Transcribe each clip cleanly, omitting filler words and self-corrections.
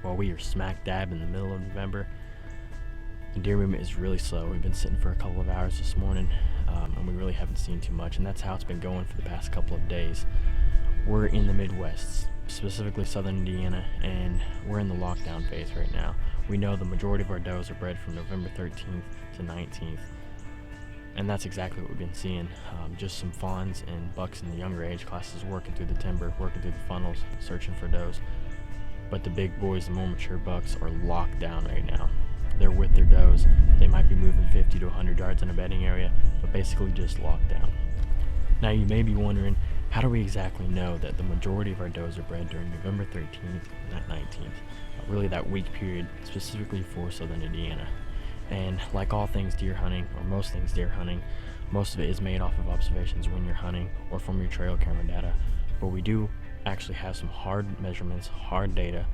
While we are smack dab in the middle of November, the deer movement is really slow. We've been sitting for a couple of hours this morning, and we really haven't seen too much, and that's how it's been going for the past couple of days. We're in the Midwest, specifically southern Indiana, and we're in the lockdown phase right now. We know the majority of our does are bred from November 13th to 19th, and that's exactly what we've been seeing. Just some fawns and bucks in the younger age classes working through the timber, working through the funnels, searching for does. But the big boys, the more mature bucks, are locked down right now. They're with their does. They might be moving 50 to 100 yards in a bedding area, but basically just locked down. Now you may be wondering, how do we exactly know that the majority of our does are bred during November 13th and 19th? Really that week period, specifically for southern Indiana. And like all things deer hunting, or most things deer hunting, most of it is made off of observations when you're hunting or from your trail camera data. But we do actually have some hard measurements, hard data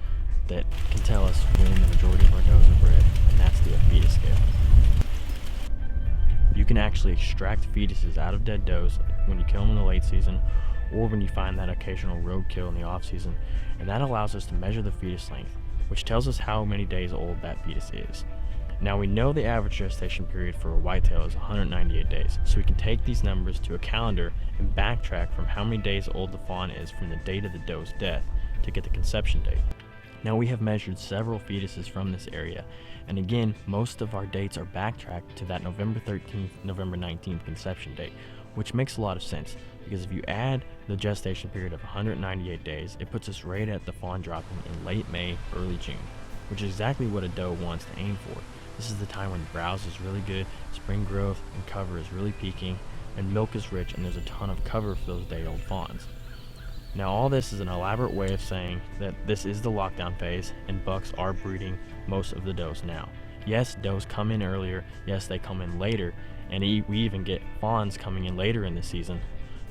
that can tell us when the majority of our does are bred, and that's the fetus scale. You can actually extract fetuses out of dead does when you kill them in the late season, or when you find that occasional road kill in the off season, and that allows us to measure the fetus length, which tells us how many days old that fetus is. Now we know the average gestation period for a whitetail is 198 days, so we can take these numbers to a calendar and backtrack from how many days old the fawn is from the date of the doe's death to get the conception date. Now we have measured several fetuses from this area, and again, most of our dates are backtracked to that November 13th, November 19th conception date, which makes a lot of sense, because if you add the gestation period of 198 days, it puts us right at the fawn dropping in late May, early June, which is exactly what a doe wants to aim for. This is the time when the browse is really good, spring growth and cover is really peaking, and milk is rich, and there's a ton of cover for those day-old fawns. Now all this is an elaborate way of saying that this is the lockdown phase, and bucks are breeding most of the does now. Yes, does come in earlier, yes, they come in later, and we even get fawns coming in later in the season,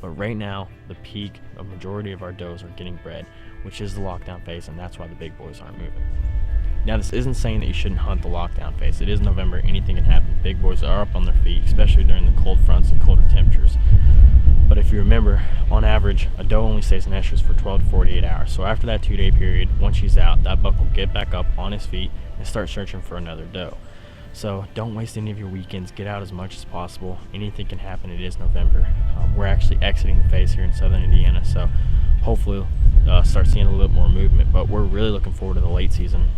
but right now the peak, a majority of our does are getting bred, which is the lockdown phase, and that's why the big boys aren't moving. Now this isn't saying that you shouldn't hunt the lockdown phase. It is November, anything can happen. Big boys are up on their feet, especially during the cold fronts and colder temperatures. But if you remember, on average, a doe only stays in estrus for 12 to 48 hours. So after that 2-day period, once she's out, that buck will get back up on his feet and start searching for another doe. So don't waste any of your weekends. Get out as much as possible. Anything can happen. It is November. We're actually exiting the phase here in southern Indiana, so hopefully start seeing a little bit more movement. But we're really looking forward to the late season.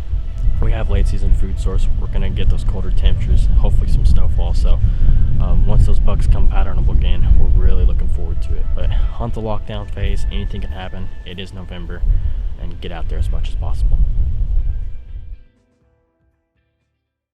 We have late season food source. We're going to get those colder temperatures, hopefully some snowfall. So once those bucks come patternable again, we're really looking forward to it. But hunt the lockdown phase. Anything can happen. It is November, and get out there as much as possible.